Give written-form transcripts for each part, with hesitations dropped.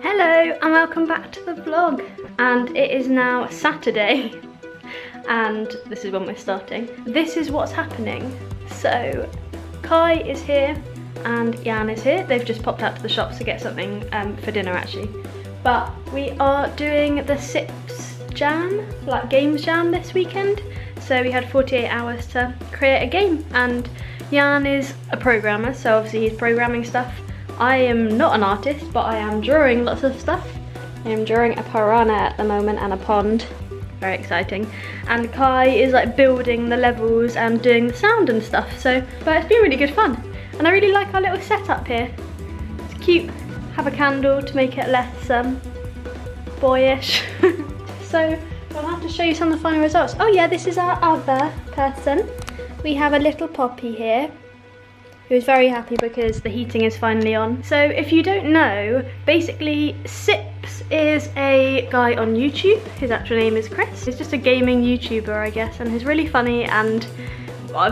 Hello and welcome back to the vlog, and it is now Saturday and this is when we're starting. This is what's happening. So Kai is here and Jan is here. They've just popped out to the shops to get something for dinner actually. But we are doing the SipsJam, like games jam this weekend. So we had 48 hours to create a game, and Jan is a programmer, so obviously he's programming stuff. I am not an artist, but I am drawing lots of stuff. I am drawing a piranha at the moment and a pond. Very exciting. And Kai is like building the levels and doing the sound and stuff. But it's been really good fun. And I really like our little setup here. It's cute. Have a candle to make it less boyish. So I'll have to show you some of the final results. Oh yeah, this is our other person. We have a little Poppy here, who's very happy because the heating is finally on. So if you don't know, basically Sips is a guy on YouTube. His actual name is Chris. He's just a gaming YouTuber, I guess, and he's really funny, and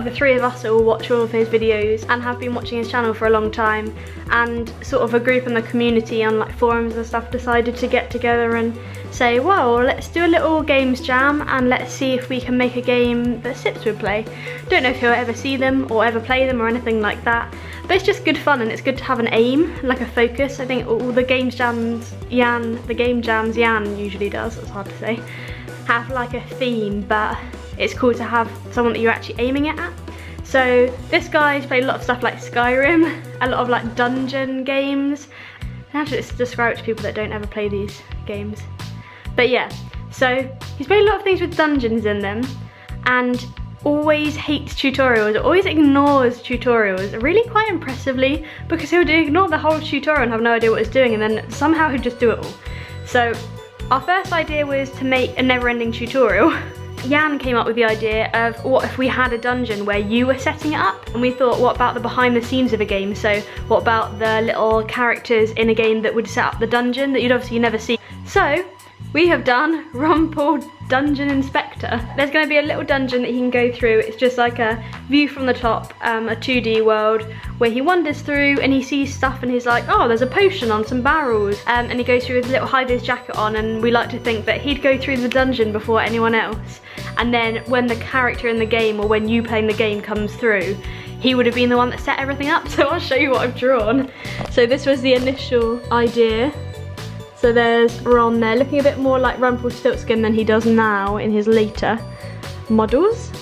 the three of us all watch all of his videos and have been watching his channel for a long time, and sort of a group in the community on like forums and stuff decided to get together and say, well, let's do a little games jam and let's see if we can make a game that Sips would play. Don't know if he'll ever see them or ever play them or anything like that, but it's just good fun and it's good to have an aim, like a focus. I think all the games jams Jan usually does, it's hard to say, have like a theme, but it's cool to have someone that you're actually aiming it at. So this guy's played a lot of stuff like Skyrim, a lot of like dungeon games. I have to describe it to people that don't ever play these games. But yeah, so he's played a lot of things with dungeons in them and always hates tutorials, always ignores tutorials, really quite impressively, because he'll ignore the whole tutorial and have no idea what it's doing, and then somehow he'll just do it all. So our first idea was to make a never-ending tutorial. Jan came up with the idea of what if we had a dungeon where you were setting it up, and we thought, what about the behind the scenes of a game? So what about the little characters in a game that would set up the dungeon that you'd obviously never see? So we have done Rumpel Dungeon Inspector. There's going to be a little dungeon that he can go through. It's just like a view from the top, a 2D world where he wanders through and he sees stuff and he's like, oh, there's a potion on some barrels. And he goes through with a little high-vis jacket on, and we like to think that he'd go through the dungeon before anyone else. And then when the character in the game, or when you playing the game, comes through, he would have been the one that set everything up. So I'll show you what I've drawn. So this was the initial idea. So there's Ron there, looking a bit more like Rumpelstiltskin than he does now in his later models.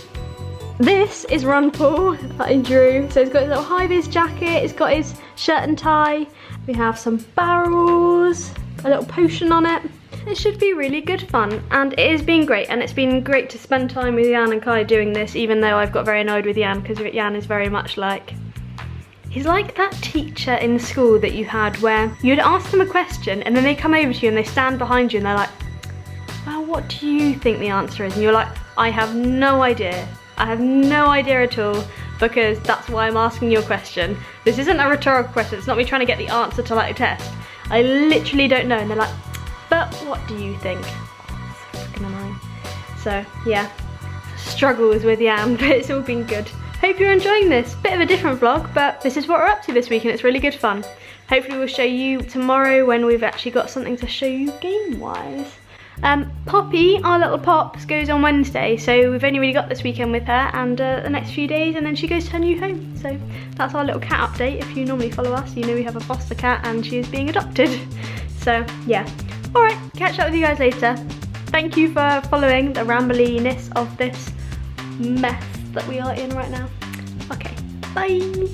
This is Rumpel that I drew. So he's got his little high-vis jacket, he's got his shirt and tie. We have some barrels, a little potion on it. It should be really good fun, and it has been great, and it's been great to spend time with Jan and Kai doing this, even though I've got very annoyed with Jan, because Jan is very much like, he's like that teacher in school that you had where you'd ask them a question and then they come over to you and they stand behind you and they're like, well, what do you think the answer is? And you're like, I have no idea. I have no idea at all, because that's why I'm asking you a question. This isn't a rhetorical question. It's not me trying to get the answer to like a test. I literally don't know. And they're like, but what do you think? So freaking annoying. So yeah, struggles with Jan, but it's all been good. Hope you're enjoying this. Bit of a different vlog, but this is what we're up to this week and it's really good fun. Hopefully we'll show you tomorrow when we've actually got something to show you game-wise. Poppy, our little Pops, goes on Wednesday, so we've only really got this weekend with her and the next few days, and then she goes to her new home. So that's our little cat update. If you normally follow us, you know we have a foster cat and she is being adopted. So yeah. Alright, catch up with you guys later. Thank you for following the rambliness of this mess that we are in right now. Okay, bye.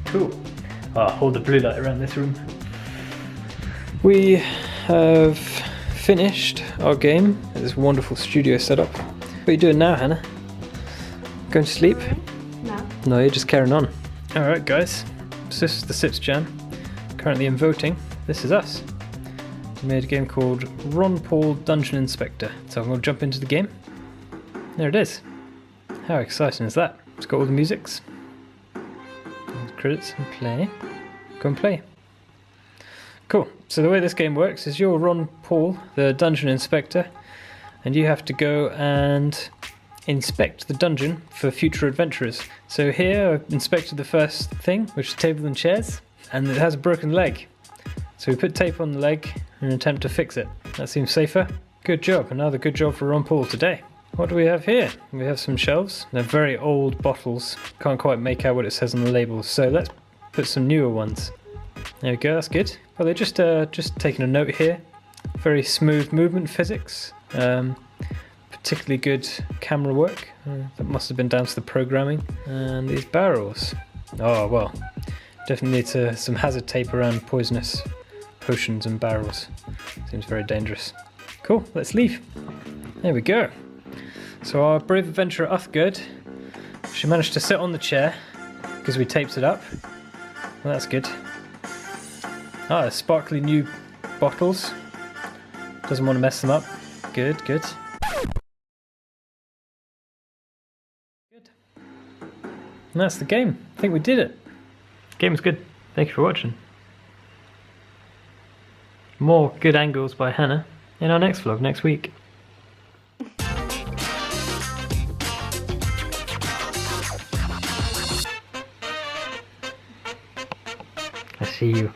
Cool. I'll hold the blue light around this room. We have finished our game at this wonderful studio setup. What are you doing now, Hannah? Going to sleep? No. No, you're just carrying on. Alright guys, so this is the SipsJam. Currently in voting. This is us. We made a game called Ron Paul Dungeon Inspector. So I'm going to jump into the game. There it is. How exciting is that? It's got all the musics. Credits and play. Go and play. Cool. So the way this game works is you're Ron Paul, the dungeon inspector, and you have to go and inspect the dungeon for future adventurers. So here I've inspected the first thing, which is table and chairs, and it has a broken leg. So we put tape on the leg in an attempt to fix it. That seems safer. Good job. Another good job for Ron Paul today. What do we have here? We have some shelves. They're very old bottles. Can't quite make out what it says on the labels. So let's put some newer ones. There we go, that's good. Well, they're just taking a note here. Very smooth movement physics. Particularly good camera work. That must have been down to the programming. And these barrels. Oh, well. Definitely need some hazard tape around poisonous potions and barrels. Seems very dangerous. Cool, let's leave. There we go. So our brave adventurer Uthgerd, she managed to sit on the chair because we taped it up. Well, that's good. Ah, sparkly new bottles. Doesn't want to mess them up. Good, good. Good. And that's the game. I think we did it. Game was good. Thank you for watching. More good angles by Hannah in our next vlog next week. I see you.